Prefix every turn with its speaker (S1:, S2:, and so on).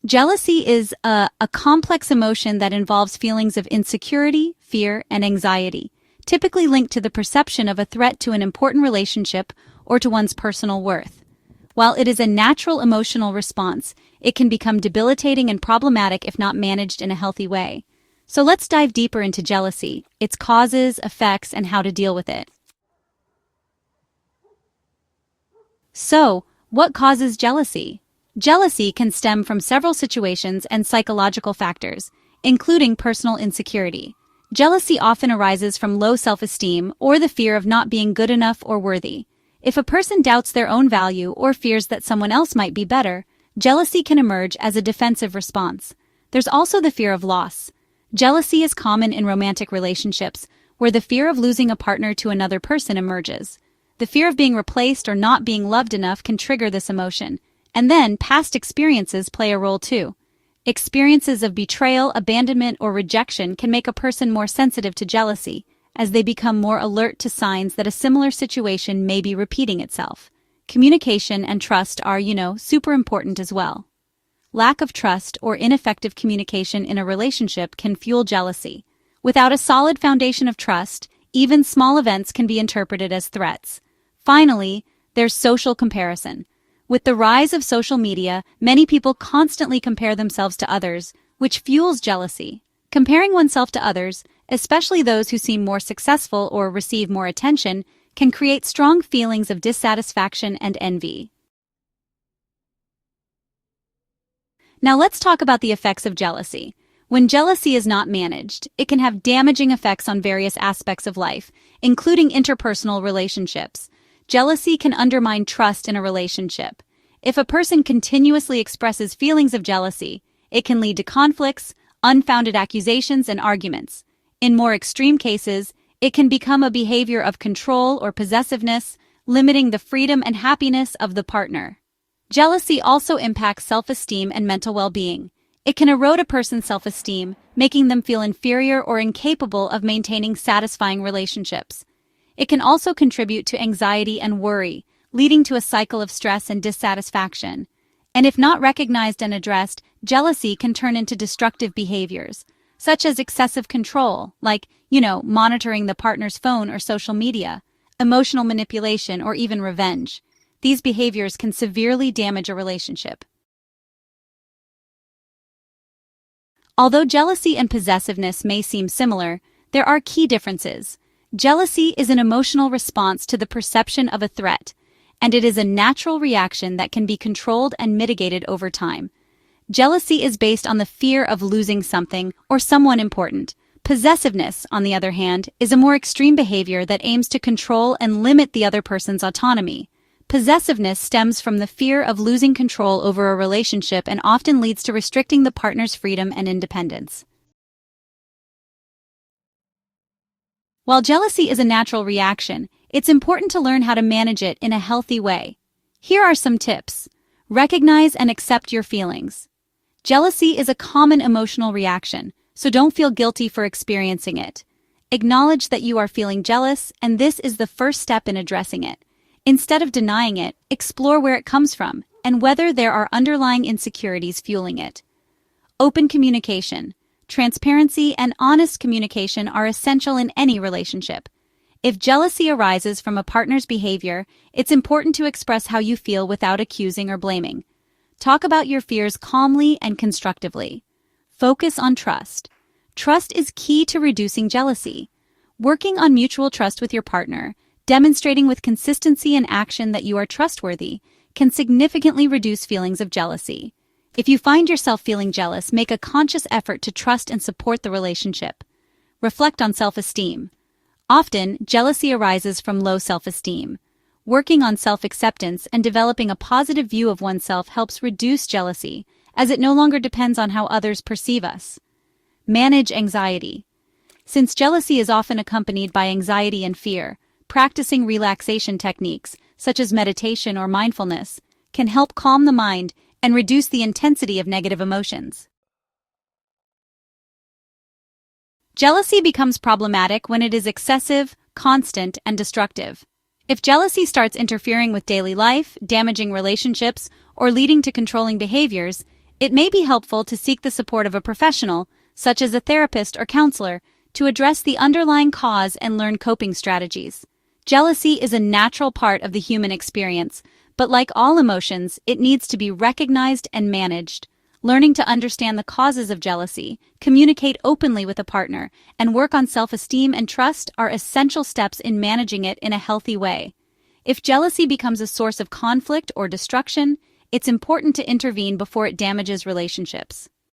S1: Jealousy is a complex emotion that involves feelings of insecurity, fear, and anxiety, typically linked to the perception of a threat to an important relationship or to one's personal worth. While it is a natural emotional response, it can become debilitating and problematic if not managed in a healthy way. So let's dive deeper into jealousy, its causes, effects, and how to deal with it. So, what causes jealousy? Jealousy can stem from several situations and psychological factors, including personal insecurity. Jealousy often arises from low self-esteem or the fear of not being good enough or worthy. If a person doubts their own value or fears that someone else might be better, jealousy can emerge as a defensive response. There's also the fear of loss. Jealousy is common in romantic relationships, where the fear of losing a partner to another person emerges. The fear of being replaced or not being loved enough can trigger this emotion. And then, past experiences play a role too. Experiences of betrayal, abandonment, or rejection can make a person more sensitive to jealousy, as they become more alert to signs that a similar situation may be repeating itself. Communication and trust are, super important as well. Lack of trust or ineffective communication in a relationship can fuel jealousy. Without a solid foundation of trust, even small events can be interpreted as threats. Finally, there's social comparison. With the rise of social media, many people constantly compare themselves to others, which fuels jealousy. Comparing oneself to others, especially those who seem more successful or receive more attention, can create strong feelings of dissatisfaction and envy. Now let's talk about the effects of jealousy. When jealousy is not managed, it can have damaging effects on various aspects of life, including interpersonal relationships. Jealousy can undermine trust in a relationship. If a person continuously expresses feelings of jealousy, it can lead to conflicts, unfounded accusations, and arguments. In more extreme cases, it can become a behavior of control or possessiveness, limiting the freedom and happiness of the partner. Jealousy also impacts self-esteem and mental well-being. It can erode a person's self-esteem, making them feel inferior or incapable of maintaining satisfying relationships. It can also contribute to anxiety and worry, leading to a cycle of stress and dissatisfaction. And if not recognized and addressed, jealousy can turn into destructive behaviors, such as excessive control, like, monitoring the partner's phone or social media, emotional manipulation, or even revenge. These behaviors can severely damage a relationship. Although jealousy and possessiveness may seem similar, there are key differences. Jealousy is an emotional response to the perception of a threat, and it is a natural reaction that can be controlled and mitigated over time. Jealousy is based on the fear of losing something or someone important. Possessiveness, on the other hand, is a more extreme behavior that aims to control and limit the other person's autonomy. Possessiveness stems from the fear of losing control over a relationship and often leads to restricting the partner's freedom and independence. While jealousy is a natural reaction, it's important to learn how to manage it in a healthy way. Here are some tips. Recognize and accept your feelings. Jealousy is a common emotional reaction, so don't feel guilty for experiencing it. Acknowledge that you are feeling jealous, and this is the first step in addressing it. Instead of denying it, explore where it comes from and whether there are underlying insecurities fueling it. Open communication. Transparency and honest communication are essential in any relationship. If jealousy arises from a partner's behavior, it's important to express how you feel without accusing or blaming. Talk about your fears calmly and constructively. Focus on trust. Trust is key to reducing jealousy. Working on mutual trust with your partner, demonstrating with consistency and action that you are trustworthy, can significantly reduce feelings of jealousy. If you find yourself feeling jealous, make a conscious effort to trust and support the relationship. Reflect on self-esteem. Often, jealousy arises from low self-esteem. Working on self-acceptance and developing a positive view of oneself helps reduce jealousy, as it no longer depends on how others perceive us. Manage anxiety. Since jealousy is often accompanied by anxiety and fear, practicing relaxation techniques, such as meditation or mindfulness, can help calm the mind and reduce the intensity of negative emotions. Jealousy becomes problematic when it is excessive, constant, and destructive. If jealousy starts interfering with daily life, damaging relationships, or leading to controlling behaviors, It may be helpful to seek the support of a professional, such as a therapist or counselor, to address the underlying cause and learn coping strategies. Jealousy is a natural part of the human experience, but like all emotions, it needs to be recognized and managed. Learning to understand the causes of jealousy, communicate openly with a partner, and work on self-esteem and trust are essential steps in managing it in a healthy way. If jealousy becomes a source of conflict or destruction, it's important to intervene before it damages relationships.